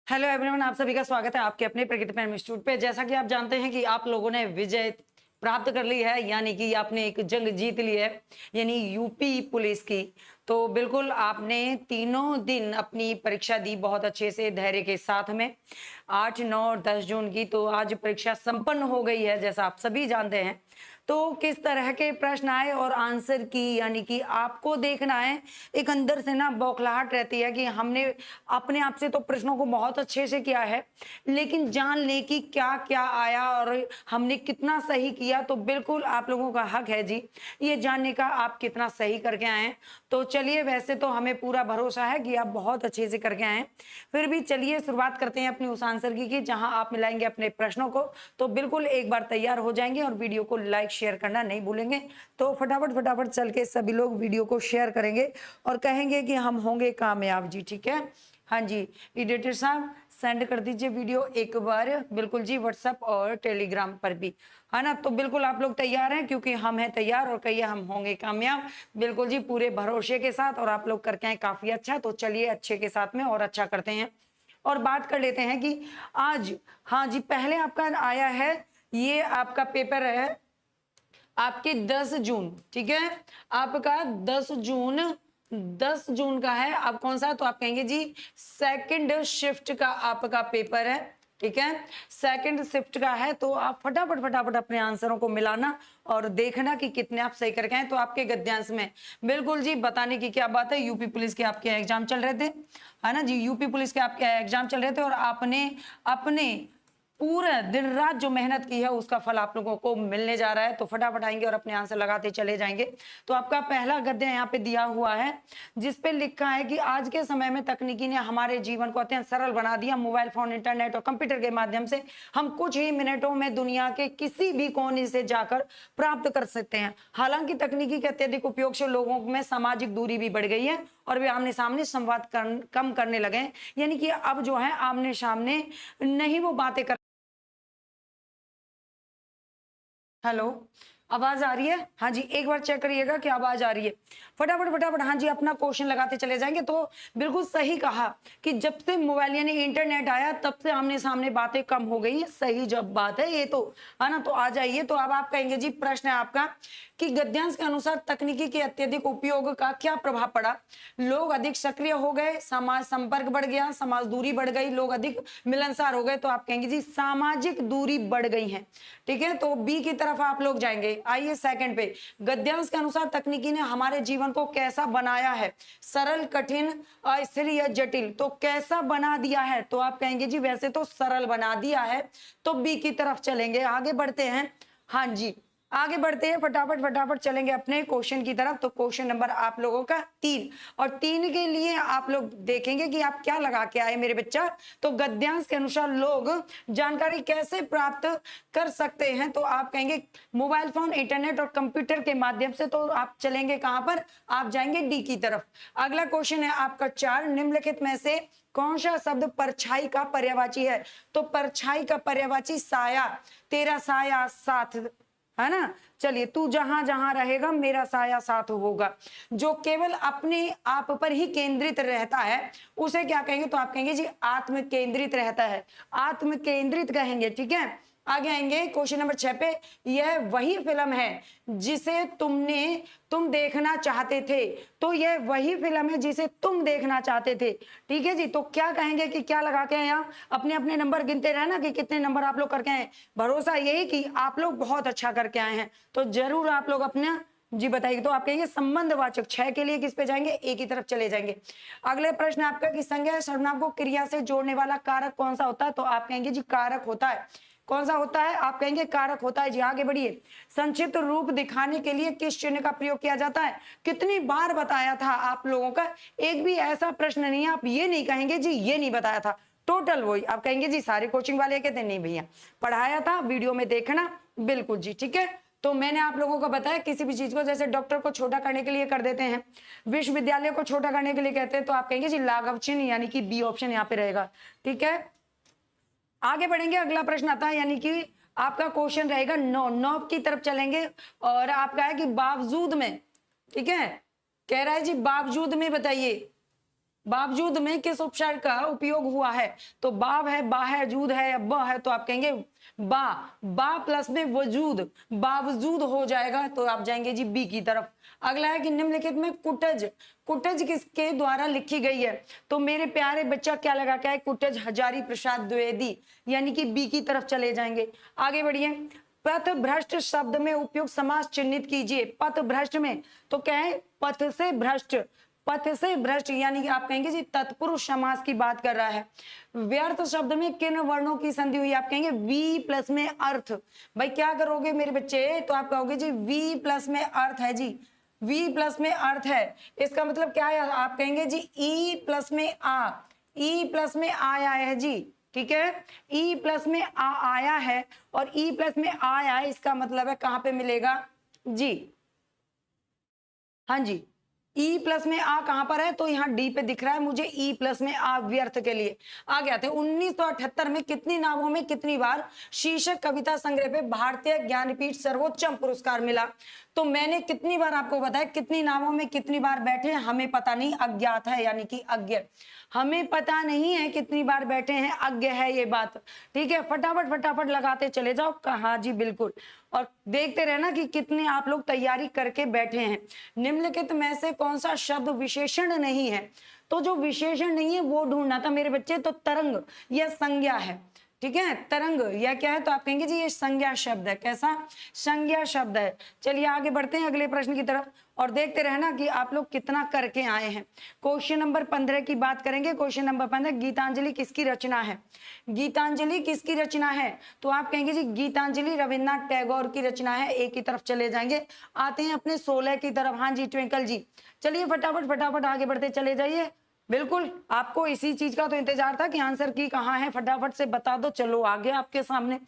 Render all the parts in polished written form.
Hello everyone, आप सभी का स्वागत है आपके अपने प्रकृति प्रेम इंस्टीट्यूट पे। जैसा कि आप जानते हैं कि आप लोगों ने विजय प्राप्त कर ली है, यानी कि आपने एक जंग जीत ली है, यानी यूपी पुलिस की। तो बिल्कुल आपने तीनों दिन अपनी परीक्षा दी बहुत अच्छे से धैर्य के साथ में। 8, 9 और 10 जून की तो आज परीक्षा संपन्न हो गई है, जैसा आप सभी जानते हैं। तो किस तरह के प्रश्न आए और आंसर की, यानी कि आपको देखना है। एक अंदर से ना बौखलाहट रहती है कि हमने अपने आप से तो प्रश्नों को बहुत अच्छे से किया है, लेकिन जान ले कि क्या क्या आया और हमने कितना सही किया। तो बिल्कुल आप लोगों का हक है जी ये जानने का आप कितना सही करके आए हैं। तो चलिए, वैसे तो हमें पूरा भरोसा है कि आप बहुत अच्छे से करके आए हैं, फिर भी चलिए शुरुआत करते हैं अपनी उस आंसर की कि जहां आप मिलाएंगे अपने प्रश्नों को। तो बिल्कुल एक बार तैयार हो जाएंगे और वीडियो को लाइक शेयर करना नहीं भूलेंगे। तो फटाफट फटाफट चल के सभी लोग वीडियो को शेयर करेंगे और कहेंगे कि हम होंगे कामयाब जी। ठीक है, हाँ जी। एडिटर साहब सेंड कर दीजिए वीडियो एक बार, बिल्कुल जी, व्हाट्सएप और टेलीग्राम पर भी, है ना। तो बिल्कुल आप लोग तैयार हैं, क्योंकि हम हैं तैयार और कहिए हम होंगे कामयाब। बिल्कुल जी, पूरे भरोसे के साथ, और आप लोग करके आए काफी अच्छा। तो चलिए अच्छे के साथ में और अच्छा करते हैं और बात कर लेते हैं कि आज, हाँ जी, पहले आपका आया है, ये आपका पेपर है आपके 10 जून, ठीक है। आपका 10 जून का है। अब कौन सा, तो आप कहेंगे जी सेकंड शिफ्ट का आपका पेपर है, ठीक है। सेकंड शिफ्ट का है, तो आप फटाफट फटाफट अपने आंसरों को मिलाना और देखना कि कितने आप सही करके आए। तो आपके गद्यांश में बिल्कुल जी बताने की क्या बात है, यूपी पुलिस के आपके एग्जाम चल रहे थे, है ना जी। यूपी पुलिस के आपके एग्जाम चल रहे थे और आपने अपने पूरा दिन रात जो मेहनत की है उसका फल आप लोगों को मिलने जा रहा है। तो फटाफट आएंगे और अपने आंसर लगाते चले जाएंगे। तो आपका पहला गद्य यहाँ पे दिया हुआ है, जिसपे लिखा है कि आज के समय में तकनीकी ने हमारे जीवन को अत्यंत सरल बना दिया। मोबाइल फोन, इंटरनेट और कंप्यूटर के माध्यम से हम कुछ ही मिनटों में दुनिया के किसी भी कोने से जाकर प्राप्त कर सकते हैं। हालांकि तकनीकी के अत्यधिक उपयोग से लोगों में सामाजिक दूरी भी बढ़ गई है और वे आमने सामने संवाद कम करने लगे हैं। यानी कि अब जो है आमने सामने नहीं वो बातें कर। हेलो, आवाज आ रही है? हाँ जी, एक बार चेक करिएगा कि आवाज आ रही है। फटाफट फटाफट हाँ जी अपना क्वेश्चन लगाते चले जाएंगे। तो बिल्कुल सही कहा कि जब से मोबाइल यानी इंटरनेट आया तब से आमने सामने बातें कम हो गई है। सही जब बात है ये, तो है ना। तो आ जाइए। तो अब आप कहेंगे जी, प्रश्न है आपका कि गद्यांश के अनुसार तकनीकी के अत्यधिक उपयोग का क्या प्रभाव पड़ा। लोग अधिक सक्रिय हो गए, समाज संपर्क बढ़ गया, समाज दूरी बढ़ गई, लोग अधिक मिलनसार हो गए। तो आप कहेंगे जी सामाजिक दूरी बढ़ गई है, ठीक है। तो बी की तरफ आप लोग जाएंगे। आइए सेकंड पे, गद्यांश के अनुसार तकनीकी ने हमारे जीवन को कैसा बनाया है, सरल, कठिन, अस्थिर या जटिल। तो कैसा बना दिया है, तो आप कहेंगे जी वैसे तो सरल बना दिया है। तो बी की तरफ चलेंगे, आगे बढ़ते हैं। हाँ जी, आगे बढ़ते हैं, फटाफट फटाफट चलेंगे अपने क्वेश्चन की तरफ। तो क्वेश्चन नंबर आप लोगों का 3, और 3 के लिए आप लोग देखेंगे कि आप क्या लगा के आए मेरे बच्चा। तो गद्यांश के अनुसार लोग जानकारी कैसे प्राप्त कर सकते हैं, तो आप कहेंगे मोबाइल फोन, इंटरनेट और कंप्यूटर के माध्यम से। तो आप चलेंगे कहां पर, आप जाएंगे डी की तरफ। अगला क्वेश्चन है आपका 4, निम्नलिखित में से कौन सा शब्द परछाई का पर्यायवाची है। तो परछाई का पर्यायवाची साया, तेरा साया साथ, है ना। चलिए, तू जहां जहां रहेगा मेरा साया साथ होगा। जो केवल अपने आप पर ही केंद्रित रहता है उसे क्या कहेंगे, तो आप कहेंगे जी आत्म केंद्रित रहता है, आत्म केंद्रित कहेंगे, ठीक है। आगे आएंगे क्वेश्चन नंबर 6 पे। यह वही फिल्म है जिसे तुम देखना चाहते थे। तो यह वही फिल्म है जिसे तुम देखना चाहते थे, ठीक है जी। तो क्या कहेंगे कि क्या लगा के यहाँ अपने अपने नंबर गिनते रहना कि कितने नंबर आप लोग करके आए। भरोसा यही कि आप लोग बहुत अच्छा करके आए हैं। तो जरूर आप लोग अपना जी बताइए। तो आप कहेंगे संबंधवाचक 6 के लिए किस पे जाएंगे, एक ही तरफ चले जाएंगे। अगले प्रश्न आपका कि संज्ञा सर्वनाम को क्रिया से जोड़ने वाला कारक कौन सा होता है। तो आप कहेंगे जी कारक होता है। कौन सा होता है, आप कहेंगे कारक होता है जी। आगे बढ़िए, संक्षिप्त रूप दिखाने के लिए किस चिन्ह का प्रयोग किया जाता है। कितनी बार बताया था आप लोगों का, एक भी ऐसा प्रश्न नहीं है आप ये नहीं कहेंगे जी ये नहीं बताया था। टोटल वही आप कहेंगे जी। सारे कोचिंग वाले कहते नहीं भैया पढ़ाया था, वीडियो में देखना, बिल्कुल जी, ठीक है। तो मैंने आप लोगों को बताया किसी भी चीज को, जैसे डॉक्टर को छोटा करने के लिए कर देते हैं, विश्वविद्यालय को छोटा करने के लिए कहते हैं, तो आप कहेंगे जी लाघव चिन्ह, यानी कि बी ऑप्शन यहाँ पे रहेगा, ठीक है। आगे बढ़ेंगे, अगला प्रश्न आता है, यानी कि आपका क्वेश्चन रहेगा 9 की तरफ चलेंगे। और आपका है कि बावजूद में, ठीक है, कह रहा है जी बावजूद में बताइए। बावजूद में किस उपसर्ग का उपयोग हुआ है? तो बाव है, बा है, जूद है या ब है, तो आप कहेंगे बा। बा प्लस में वजूद, बावजूद हो जाएगा, तो आप जाएंगे जी बी की तरफ। अगला है कि निम्नलिखित में कुटज, कुटज किसके द्वारा लिखी गई है? तो मेरे प्यारे बच्चा क्या लगा क्या है? कुटज हजारी प्रसाद द्विवेदी, यानी कि बी की तरफ चले जाएंगे। आगे बढ़िए। पथ भ्रष्ट शब्द में उपयुक्त समास चिन्हित कीजिए। पथ भ्रष्ट में तो क्या है? पथ से भ्रष्ट, पथ से भ्रष्ट, यानी कि आप कहेंगे जी तत्पुरुष समास की बात कर रहा है। व्यर्थ शब्द में किन वर्णों की संधि हुई? आप कहेंगे वी प्लस में अर्थ। भाई क्या करोगे मेरे बच्चे? तो आप कहोगे जी वी प्लस में अर्थ है जी, वी प्लस में अर्थ है। इसका मतलब क्या है? आप कहेंगे जी ई प्लस में आ, ई प्लस में आया है जी, ठीक है। ई प्लस में आ आया है, और ई प्लस में आया है, इसका मतलब है कहां पे मिलेगा जी? हाँ जी, ई प्लस में आ कहां पर है? तो यहाँ डी पे दिख रहा है मुझे, ई प्लस में आ व्यर्थ के लिए। आगे आते हैं। 1978 में कितनी नामों में कितनी बार शीर्षक कविता संग्रह पे भारतीय ज्ञानपीठ सर्वोच्चम पुरस्कार मिला? तो मैंने कितनी बार आपको बताया, कितनी नामों में कितनी बार बैठे हमें पता नहीं, अज्ञात है, यानी कि अज्ञ। हमें पता नहीं है कितनी बार बैठे हैं, अज्ञ है ये बात, ठीक है। फटाफट फटाफट लगाते चले जाओ। कहा जी बिल्कुल, और देखते रहना कि कितने आप लोग तैयारी करके बैठे हैं। निम्नलिखित में से कौन सा शब्द विशेषण नहीं है? तो जो विशेषण नहीं है वो ढूंढना था मेरे बच्चे। तो तरंग यह संज्ञा है, ठीक है। तरंग या क्या है? तो आप कहेंगे जी ये संज्ञा शब्द है। कैसा? संज्ञा शब्द है। चलिए आगे बढ़ते हैं अगले प्रश्न की तरफ, और देखते रहना कि आप लोग कितना करके आए हैं। क्वेश्चन नंबर 15 की बात करेंगे। क्वेश्चन नंबर 15, गीतांजलि किसकी रचना है? गीतांजलि किसकी रचना है? तो आप कहेंगे जी गीतांजलि रविन्द्रनाथ टैगोर की रचना है। एक की तरफ चले जाएंगे। आते हैं अपने 16 की तरफ। हाँ जी ट्विंकल जी, चलिए फटाफट फटाफट आगे बढ़ते चले जाइए। बिल्कुल, आपको इसी चीज का तो इंतजार था कि आंसर की कहाँ है, फटाफट से बता दो। चलो आगे आपके सामने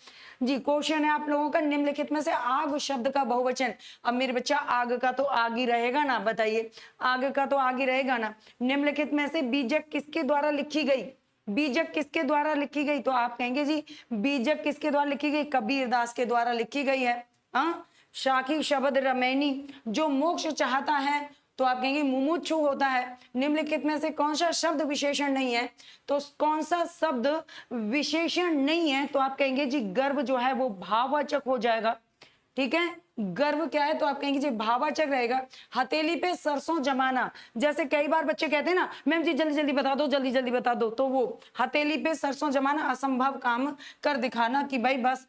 जी क्वेश्चन है आप लोगों का, निम्नलिखित में से आग शब्द का बहुवचन। अब मेरे बच्चा आग का तो आग ही रहेगा ना, बताइए, आग का तो आग ही रहेगा ना। निम्नलिखित में से बीजक किसके द्वारा लिखी गई? बीजक किसके द्वारा लिखी गई? तो आप कहेंगे जी बीजक किसके द्वारा लिखी गई? कबीर दास के द्वारा लिखी गई है। हाँ, शाखी शब्द रमैनी, जो मोक्ष चाहता है तो आप कहेंगे मुमुक्षु होता है। निम्नलिखित में से कौन सा शब्द विशेषण नहीं है? तो कौन सा शब्द विशेषण नहीं है? तो आप कहेंगे जी गर्व जो है वो भाववाचक हो जाएगा, ठीक है। गर्व क्या है? तो आप कहेंगे जी भाववाचक रहेगा। हथेली पे सरसों जमाना, जैसे कई बार बच्चे कहते हैं ना मैम जी जल्दी जल्दी बता दो, जल्दी जल्दी बता दो, तो वो हथेली पे सरसों जमाना, असंभव काम कर दिखाना कि भाई बस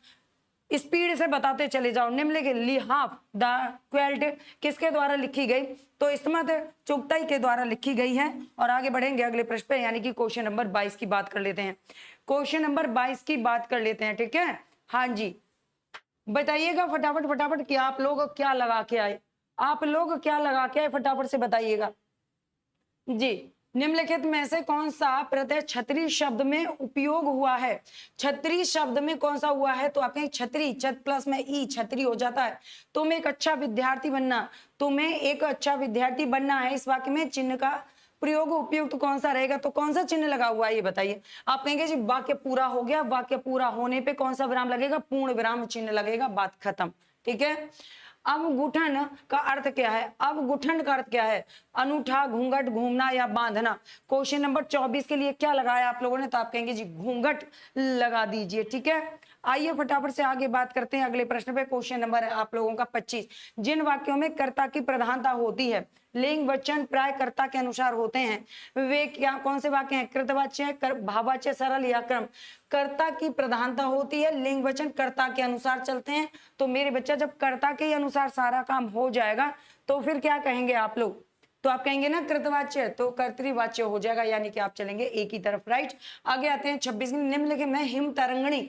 स्पीड से बताते चले जाओ। निम्नलिखित लिहाफ द क्वेल्ट किसके द्वारा लिखी गई? तो इस्मत चुगताई के द्वारा लिखी गई है। और आगे बढ़ेंगे अगले प्रश्न पे, यानी कि क्वेश्चन नंबर 22 की बात कर लेते हैं। क्वेश्चन नंबर 22 की बात कर लेते हैं, ठीक है। हाँ जी, बताइएगा फटाफट फटाफट कि आप लोग क्या लगा के आए, आप लोग क्या लगा के आए, फटाफट से बताइएगा जी। निम्नलिखित में से कौन सा प्रत्यय छतरी शब्द में उपयोग हुआ है? छतरी शब्द में कौन सा हुआ है? तो आप कहें छतरी, छत प्लस में ई, छतरी हो जाता है। तुम्हें एक अच्छा विद्यार्थी बनना, तुम्हें एक अच्छा विद्यार्थी बनना है। इस वाक्य में चिन्ह का प्रयोग उपयुक्त कौन सा रहेगा? तो कौन सा चिन्ह लगा हुआ है ये बताइए। आप कहेंगे जी वाक्य पूरा हो गया, वाक्य पूरा होने पे कौन सा विराम लगेगा? पूर्ण विराम चिन्ह लगेगा, बात खत्म, ठीक है। अवगुठन का अर्थ क्या है? अवगुठन का अर्थ क्या है? अनूठा, घूंघट, घूमना या बांधना। क्वेश्चन नंबर 24 के लिए क्या लगाया आप लोगों ने? तो आप कहेंगे जी घूंघट लगा दीजिए, ठीक है। आइए फटाफट से आगे बात करते हैं अगले प्रश्न पे। क्वेश्चन नंबर है आप लोगों का 25, जिन वाक्यों में कर्ता की प्रधानता होती है, लिंग वचन प्राय कर्ता के अनुसार होते हैं, वे क्या कौन से वाक्य हैं? कृतवाच्य, भाववाच्य, सरल या क्रम। कर्ता की प्रधानता होती है, लिंग वचन कर्ता के अनुसार चलते हैं। तो मेरे बच्चा जब कर्ता के अनुसार सारा काम हो जाएगा तो फिर क्या कहेंगे आप लोग? तो आप कहेंगे ना कृतवाच्य, तो कर्तृवाच्य हो जाएगा, यानी कि आप चलेंगे एक ही तरफ, राइट। आगे आते हैं 26। निम्नलिखित में हिम तरंगणी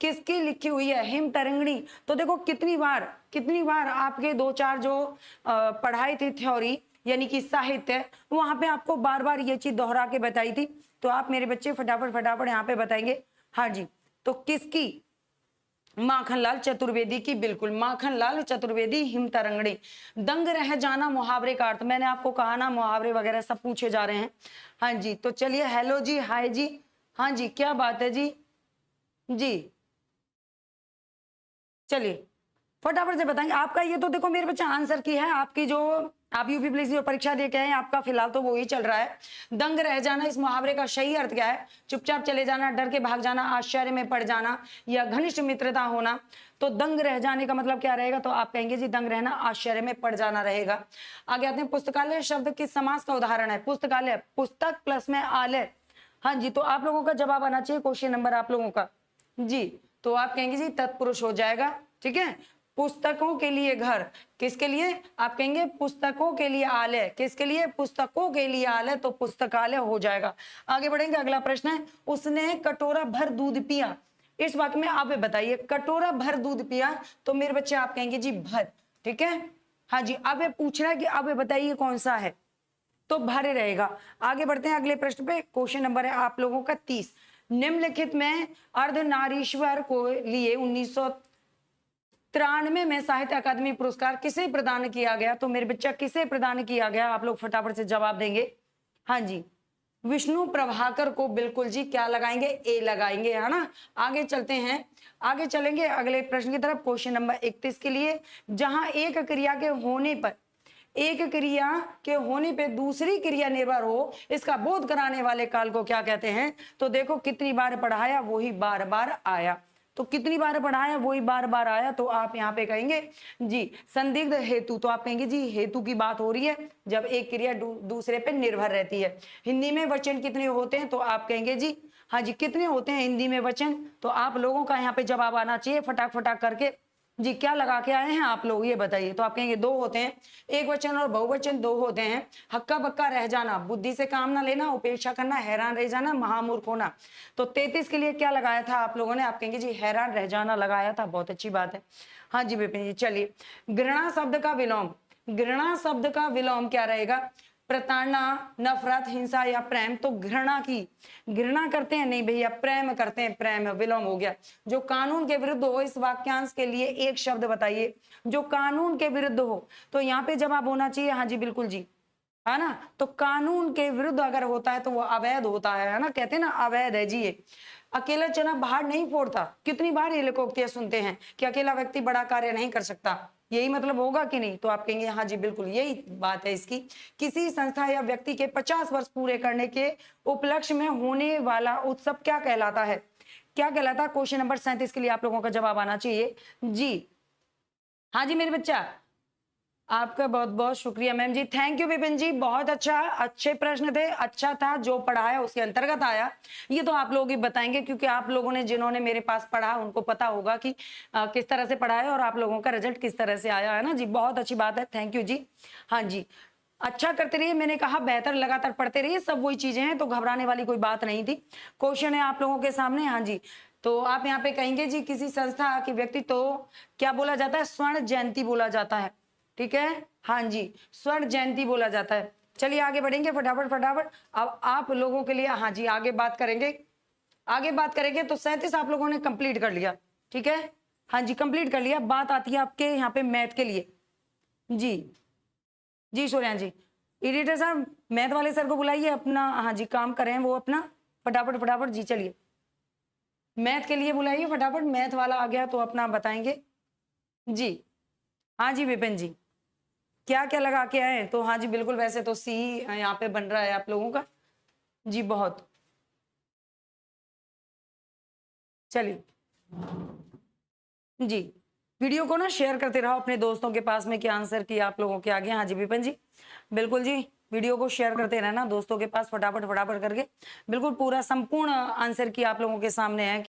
किसकी लिखी हुई है? हिम तरंगणी, तो देखो कितनी बार आपके 2-4 जो पढ़ाई थी थ्योरी यानी कि साहित्य, वहां पे आपको बार बार ये चीज दोहरा के बताई थी। तो आप मेरे बच्चे फटाफट फटाफट यहाँ पे बताएंगे। हाँ जी, तो किसकी? माखनलाल चतुर्वेदी की, बिल्कुल माखनलाल चतुर्वेदी हिम तरंगणी। दंग रह जाना मुहावरे का अर्थ, मैंने आपको कहा ना मुहावरे वगैरह सब पूछे जा रहे हैं। हाँ जी, तो चलिए हेलो जी, हाय जी, हाँ जी क्या बात है जी, जी चलिए फटाफट से बताएंगे। आपका ये तो देखो मेरे बच्चा आंसर की है, आपकी जो आप यूपी पुलिस की परीक्षा दे के आए आपका फिलहाल तो वो ही चल रहा है। दंग रह जाना, इस मुहावरे का सही अर्थ क्या है? चुपचाप चले जाना, डर के भाग जाना, आश्चर्य में पड़ जाना या घनिष्ठ मित्रता होना। तो दंग रह जाने का मतलब क्या रहेगा? तो आप कहेंगे जी दंग रहना, आश्चर्य में पड़ जाना रहेगा। आगे आते हैं, पुस्तकालय शब्द किस समास का उदाहरण है? पुस्तकालय, पुस्तक प्लस में आलय। हाँ जी, तो आप लोगों का जवाब आना चाहिए क्वेश्चन नंबर आप लोगों का जी। तो आप कहेंगे जी तत्पुरुष हो जाएगा, ठीक है। पुस्तकों के लिए घर, किसके लिए? आप कहेंगे पुस्तकों के लिए आलय, किसके लिए? पुस्तकों के लिए आलय, तो पुस्तकालय हो जाएगा। आगे बढ़ेंगे, अगला प्रश्न है, उसने कटोरा भर दूध पिया। इस वाक्य में आप बताइए, कटोरा भर दूध पिया, तो मेरे बच्चे आप कहेंगे जी भर, ठीक है। हाँ जी, अब ये पूछ रहा है कि अब बताइए कौन सा है, तो भरे रहेगा। आगे बढ़ते हैं अगले प्रश्न पे। क्वेश्चन नंबर है आप लोगों का 30। निम्नलिखित में अर्धनारीश्वर को लिए 1993 में साहित्य अकादमी पुरस्कार किसे प्रदान किया गया? तो मेरे बच्चा किसे प्रदान किया गया? आप लोग फटाफट से जवाब देंगे। हाँ जी, विष्णु प्रभाकर को, बिल्कुल जी, क्या लगाएंगे? ए लगाएंगे, है ना। आगे चलते हैं, आगे चलेंगे अगले प्रश्न की तरफ। क्वेश्चन नंबर 31 के लिए, जहां एक क्रिया के होने पर, एक क्रिया के होने पे दूसरी क्रिया निर्भर हो, इसका बोध कराने वाले काल को क्या कहते हैं? तो देखो, कितनी बार पढ़ाया वही बार बार आया, तो कितनी बार पढ़ाया वही बार बार आया, तो आप यहाँ पे कहेंगे जी संदिग्ध हेतु। तो आप कहेंगे जी हेतु की बात हो रही है जब एक क्रिया दूसरे पे निर्भर रहती है। हिंदी में वचन कितने होते हैं? तो आप कहेंगे जी हाँ जी, कितने होते हैं हिंदी में वचन? तो आप लोगों का यहाँ पे जवाब आना चाहिए फटाक फटाक करके जी। क्या लगा के आए हैं आप लोग, ये बताइए। तो आप कहेंगे दो होते हैं, एक वचन और बहुवचन दो होते हैं। हक्का बक्का रह जाना, बुद्धि से काम ना लेना, उपेक्षा करना, हैरान रह जाना, महामूर्ख होना। तो 33 के लिए क्या लगाया था आप लोगों ने? आप कहेंगे जी हैरान रह जाना लगाया था, बहुत अच्छी बात है। हाँ जी विपिन जी, चलिए। घृणा शब्द का विलोम, घृणा शब्द का विलोम क्या रहेगा? प्रताड़ना, नफरत, हिंसा या प्रेम। तो घृणा की, घृणा करते हैं नहीं भैया, प्रेम करते हैं, प्रेम विलोम हो गया। जो कानून के विरुद्ध हो, इस वाक्यांश के लिए एक शब्द बताइए जो कानून के विरुद्ध हो। तो यहाँ पे जवाब होना चाहिए हाँ जी बिल्कुल जी, है ना। तो कानून के विरुद्ध अगर होता है तो वो अवैध होता है ना, कहते हैं ना अवैध है जी ये। अकेला चना बाहर नहीं फोड़ता, कितनी बार ये लोकोक्तियां सुनते हैं कि अकेला व्यक्ति बड़ा कार्य नहीं कर सकता, यही मतलब होगा कि नहीं? तो आप कहेंगे हाँ जी बिल्कुल यही बात है इसकी। किसी संस्था या व्यक्ति के 50 वर्ष पूरे करने के उपलक्ष्य में होने वाला उत्सव क्या कहलाता है? क्या कहलाता है? क्वेश्चन नंबर 37 के लिए आप लोगों का जवाब आना चाहिए जी। हाँ जी मेरे बच्चा, आपका बहुत बहुत शुक्रिया ma'am ji, thank you Vipin ji, बहुत अच्छा, अच्छे प्रश्न थे, अच्छा था, जो पढ़ाया उसके अंतर्गत आया। ये तो आप लोग ही बताएंगे क्योंकि आप लोगों ने जिन्होंने मेरे पास पढ़ा उनको पता होगा कि किस तरह से पढ़ाया और आप लोगों का रिजल्ट किस तरह से आया, है ना जी। बहुत अच्छी बात है, थैंक यू जी। हाँ जी, अच्छा करते रहिए, मैंने कहा बेहतर लगातार पढ़ते रहिए, सब वही चीजें हैं, तो घबराने वाली कोई बात नहीं थी। क्वेश्चन है आप लोगों के सामने। हाँ जी, तो आप यहाँ पे कहेंगे जी किसी संस्था के व्यक्ति तो क्या बोला जाता है? स्वर्ण जयंती बोला जाता है, ठीक है। हाँ जी, स्वर्ण जयंती बोला जाता है। चलिए आगे बढ़ेंगे फटाफट फटाफट। अब आप लोगों के लिए हाँ जी आगे बात करेंगे, आगे बात करेंगे। तो 37 आप लोगों ने कंप्लीट कर लिया, ठीक है। हाँ जी कंप्लीट कर लिया। बात आती है आपके यहाँ पे मैथ के लिए जी। जी सोनिया जी, एडिटर साहब मैथ वाले सर को बुलाइए, अपना हाँ जी काम करें वो अपना फटाफट फटाफट जी। चलिए मैथ के लिए बुलाइए फटाफट, मैथ वाला आ गया तो अपना बताएंगे जी। हाँ जी विपिन जी, क्या क्या लगा के आए? तो हाँ जी बिल्कुल, वैसे तो सी यहाँ पे बन रहा है आप लोगों का जी। बहुत चलिए जी, वीडियो को ना शेयर करते रहो अपने दोस्तों के पास में कि आंसर किया आप लोगों के आगे। हाँ जी विपिन जी बिल्कुल जी, वीडियो को शेयर करते रहना दोस्तों के पास फटाफट फटाफट करके। बिल्कुल पूरा संपूर्ण आंसर की आप लोगों के सामने है।